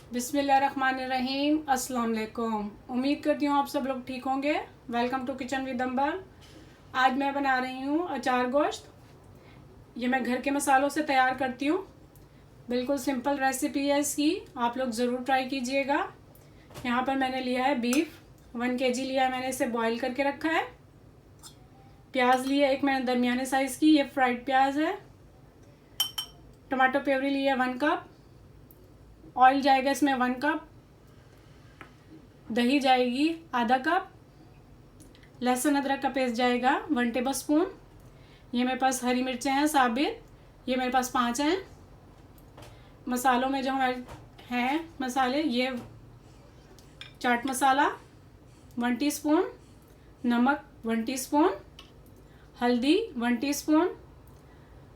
बिस्मिल्लाहिर्रहमानिर्रहीम। अस्सलाम वालेकुम। उम्मीद करती हूँ आप सब लोग ठीक होंगे। वेलकम टू किचन विद अंबर। आज मैं बना रही हूँ अचार गोश्त। ये मैं घर के मसालों से तैयार करती हूँ। बिल्कुल सिंपल रेसिपी है इसकी, आप लोग ज़रूर ट्राई कीजिएगा। यहाँ पर मैंने लिया है बीफ, 1 kg लिया है मैंने, इसे बॉईल करके रखा है। प्याज लिया एक मैंने दरमियाने साइज़ की, ये फ्राइड प्याज है। टमाटो प्योरी लिया 1 कप। ऑयल जाएगा इसमें 1 कप। दही जाएगी आधा कप। लहसुन अदरक का पेस्ट जाएगा 1 टेबल स्पून। ये मेरे पास हरी मिर्चें हैं साबित, ये मेरे पास 5 हैं। मसालों में जो हमारे हैं मसाले, ये चाट मसाला 1 टीस्पून, नमक 1 टीस्पून, हल्दी 1 टीस्पून,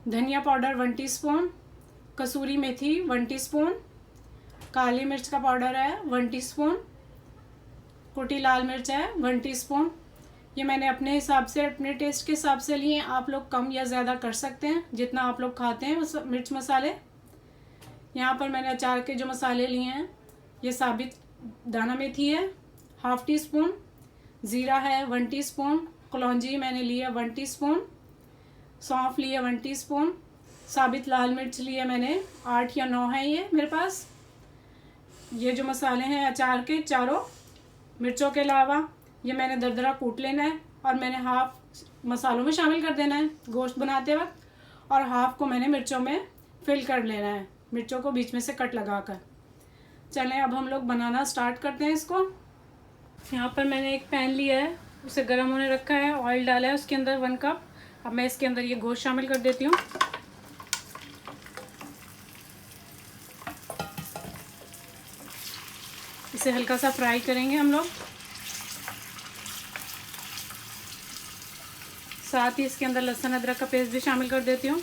धनिया पाउडर 1 टीस्पून, कसूरी मेथी 1 टीस्पून, काली मिर्च का पाउडर है 1 टीस्पून, कुटी लाल मिर्च है 1 टीस्पून। ये मैंने अपने हिसाब से, अपने टेस्ट के हिसाब से लिए। आप लोग कम या ज़्यादा कर सकते हैं जितना आप लोग खाते हैं उस मिर्च मसाले। यहाँ पर मैंने अचार के जो मसाले लिए हैं, ये साबित दाना मेथी है 1/2 टीस्पून, ज़ीरा है 1 टीस्पून, कलौंजी मैंने लिया 1 टीस्पून, सौंफ लिए 1 टीस्पून, साबित लाल मिर्च लिए मैंने 8 या 9 है ये मेरे पास। ये जो मसाले हैं अचार के चारों मिर्चों के अलावा, ये मैंने दरदरा कूट लेना है और मैंने हाफ मसालों में शामिल कर देना है गोश्त बनाते वक्त, और हाफ को मैंने मिर्चों में फिल कर लेना है, मिर्चों को बीच में से कट लगाकर। चलें अब हम लोग बनाना स्टार्ट करते हैं इसको। यहाँ पर मैंने एक पैन लिया है, उसे गर्म होने रखा है, ऑयल डाला है उसके अंदर 1 कप। अब मैं इसके अंदर ये गोश्त शामिल कर देती हूँ। इसे हल्का सा फ्राई करेंगे हम लोग। साथ ही इसके अंदर लहसुन अदरक का पेस्ट भी शामिल कर देती हूँ।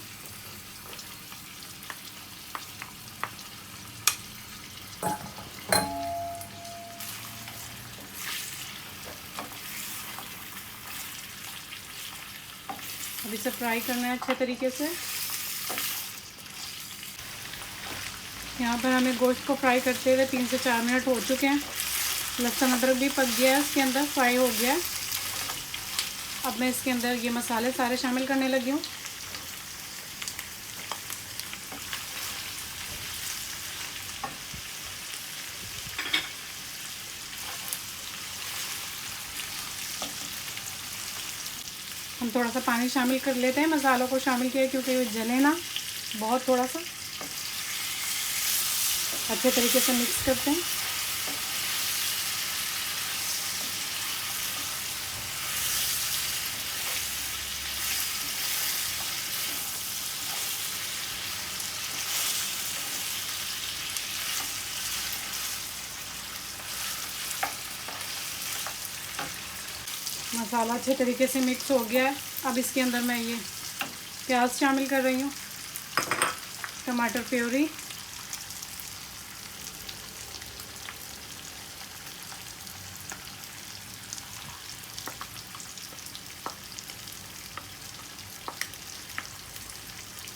अब इसे फ्राई करना है अच्छे तरीके से। यहाँ पर हमें गोश्त को फ्राई करते हुए 3 से 4 मिनट हो चुके हैं। लहसुन अदरक भी पक गया है, इसके अंदर फ्राई हो गया है। अब मैं इसके अंदर ये मसाले सारे शामिल करने लगी हूँ। हम थोड़ा सा पानी शामिल कर लेते हैं, मसालों को शामिल किया क्योंकि ये जले ना बहुत, थोड़ा सा अच्छे तरीके से मिक्स करते हैं। मसाला अच्छे तरीके से मिक्स हो गया है। अब इसके अंदर मैं ये प्याज शामिल कर रही हूँ, टमाटर प्योरी,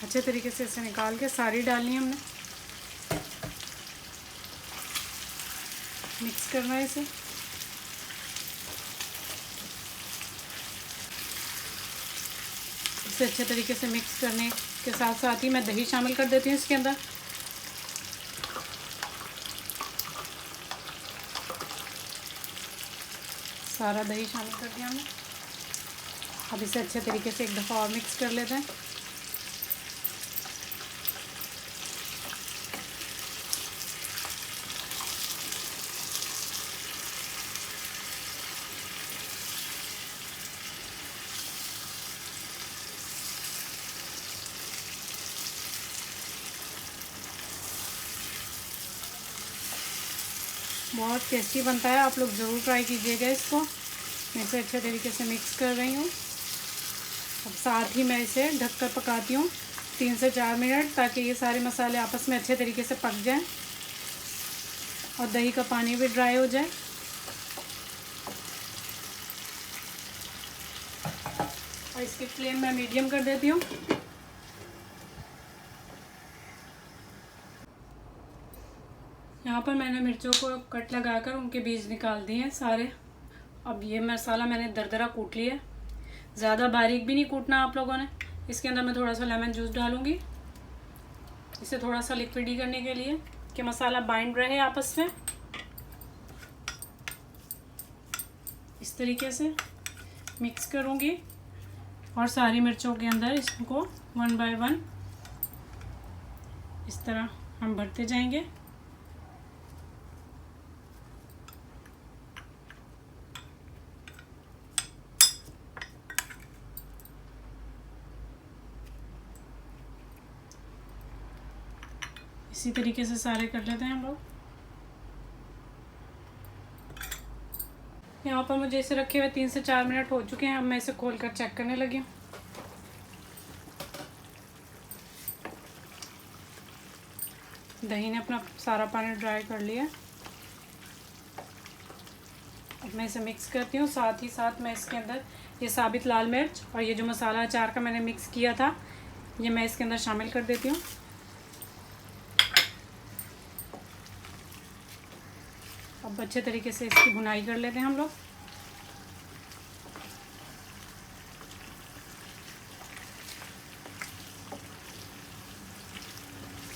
अच्छे तरीके से इसे निकाल के सारी डालनी है हमने। मिक्स करना है इसे। इसे अच्छे तरीके से मिक्स करने के साथ साथ ही मैं दही शामिल कर देती हूँ इसके अंदर। सारा दही शामिल कर दिया हमने। अब इसे अच्छे तरीके से एक दफ़ा और मिक्स कर लेते हैं। बहुत टेस्टी बनता है, आप लोग ज़रूर ट्राई कीजिएगा इसको। मैं इसे अच्छे तरीके से मिक्स कर रही हूँ। अब साथ ही मैं इसे ढककर पकाती हूँ 3 से 4 मिनट, ताकि ये सारे मसाले आपस में अच्छे तरीके से पक जाएं और दही का पानी भी ड्राई हो जाए। और इसकी फ्लेम मैं मीडियम कर देती हूँ। यहाँ पर मैंने मिर्चों को कट लगाकर उनके बीज निकाल दिए हैं सारे। अब ये मसाला मैंने दरदरा कूट लिया है, ज़्यादा बारीक भी नहीं कूटना आप लोगों ने। इसके अंदर मैं थोड़ा सा लेमन जूस डालूँगी, इसे थोड़ा सा लिक्विडी करने के लिए कि मसाला बाइंड रहे आपस में। इस तरीके से मिक्स करूँगी और सारी मिर्चों के अंदर इसको 1 बाय 1 इस तरह हम भरते जाएंगे। इसी तरीके से सारे कर लेते हैं हम लोग। यहाँ पर मुझे इसे रखे हुए 3 से 4 मिनट हो चुके हैं। अब मैं इसे खोलकर चेक करने लगी हूँ। दही ने अपना सारा पानी ड्राई कर लिया। अब मैं इसे मिक्स करती हूँ। साथ ही साथ मैं इसके अंदर ये साबित लाल मिर्च और ये जो मसाला अचार का मैंने मिक्स किया था, ये मैं इसके अंदर शामिल कर देती हूँ। अब अच्छे तरीके से इसकी भुनाई कर लेते हैं हम लोग।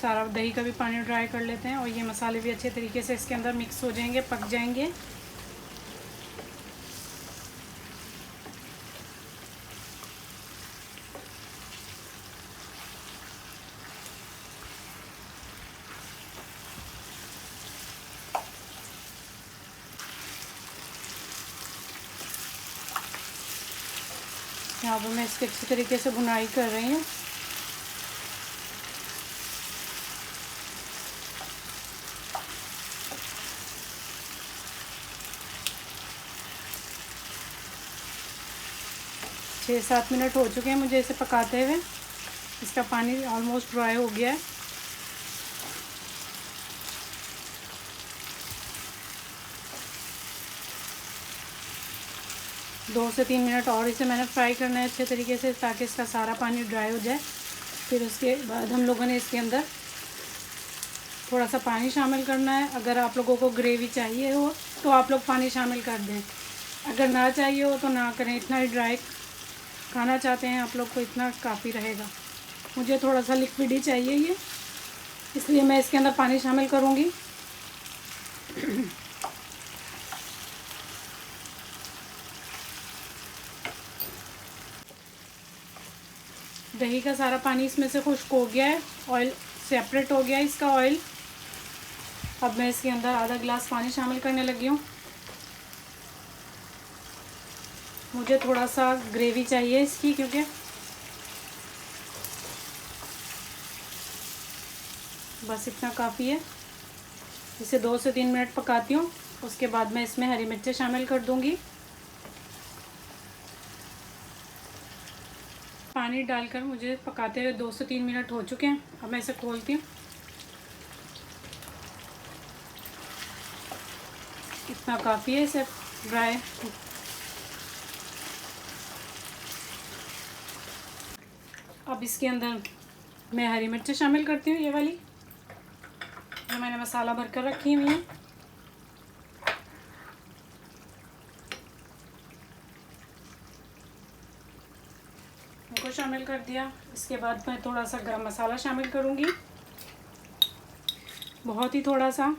सारा दही का भी पानी ड्राई कर लेते हैं और ये मसाले भी अच्छे तरीके से इसके अंदर मिक्स हो जाएंगे, पक जाएंगे। यहाँ पर मैं इसके अच्छी तरीके से भुनाई कर रही हूँ। छः 7 मिनट हो चुके हैं मुझे इसे पकाते हुए। इसका पानी ऑलमोस्ट ड्राई हो गया है। दो से 3 मिनट और इसे मैंने फ्राई करना है अच्छे तरीके से, ताकि इसका सारा पानी ड्राई हो जाए। फिर उसके बाद हम लोगों ने इसके अंदर थोड़ा सा पानी शामिल करना है। अगर आप लोगों को ग्रेवी चाहिए हो तो आप लोग पानी शामिल कर दें, अगर ना चाहिए हो तो ना करें। इतना ही ड्राई खाना चाहते हैं आप लोग को, इतना काफ़ी रहेगा। मुझे थोड़ा सा लिक्विड ही चाहिए ये, इसलिए मैं इसके अंदर पानी शामिल करूँगी। दही का सारा पानी इसमें से खुश्क हो गया है, ऑयल सेपरेट हो गया है इसका ऑयल। अब मैं इसके अंदर आधा गिलास पानी शामिल करने लगी हूँ। मुझे थोड़ा सा ग्रेवी चाहिए इसकी, क्योंकि बस इतना काफ़ी है। इसे 2 से 3 मिनट पकाती हूँ। उसके बाद मैं इसमें हरी मिर्चें शामिल कर दूँगी। पानी डालकर मुझे पकाते हुए 2 से 3 मिनट हो चुके हैं। अब मैं इसे खोलती हूँ। इतना काफ़ी है इसे ड्राई। अब इसके अंदर मैं हरी मिर्चें शामिल करती हूँ, ये वाली जो मैंने मसाला भर कर रखी हुई हैं। इनको शामिल कर दिया। इसके बाद मैं थोड़ा सा गरम मसाला शामिल करूँगी, बहुत ही थोड़ा सा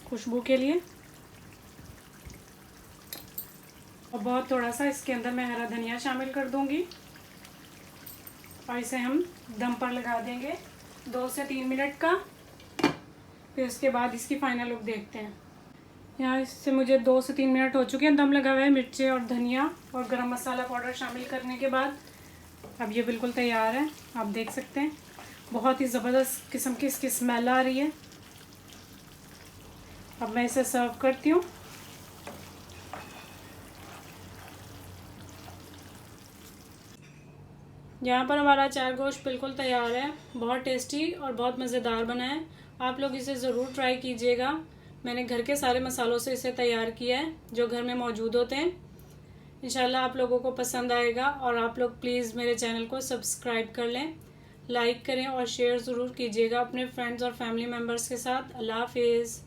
खुशबू के लिए। और बहुत थोड़ा सा इसके अंदर मैं हरा धनिया शामिल कर दूँगी और इसे हम दम पर लगा देंगे 2 से 3 मिनट का। फिर उसके बाद इसकी फाइनल लुक देखते हैं। यहाँ इससे मुझे 2 से 3 मिनट हो चुके हैं दम लगा हुआ है। मिर्ची और धनिया और गरम मसाला पाउडर शामिल करने के बाद अब ये बिल्कुल तैयार है। आप देख सकते हैं बहुत ही ज़बरदस्त किस्म की इसकी स्मेल आ रही है। अब मैं इसे सर्व करती हूँ। यहाँ पर हमारा अचार गोश्त बिल्कुल तैयार है। बहुत टेस्टी और बहुत मज़ेदार बना है। आप लोग इसे ज़रूर ट्राई कीजिएगा। मैंने घर के सारे मसालों से इसे तैयार किया है जो घर में मौजूद होते हैं। इंशाल्लाह आप लोगों को पसंद आएगा। और आप लोग प्लीज़ मेरे चैनल को सब्सक्राइब कर लें, लाइक करें और शेयर ज़रूर कीजिएगा अपने फ्रेंड्स और फैमिली मेम्बर्स के साथ। अल्लाह हाफिज़।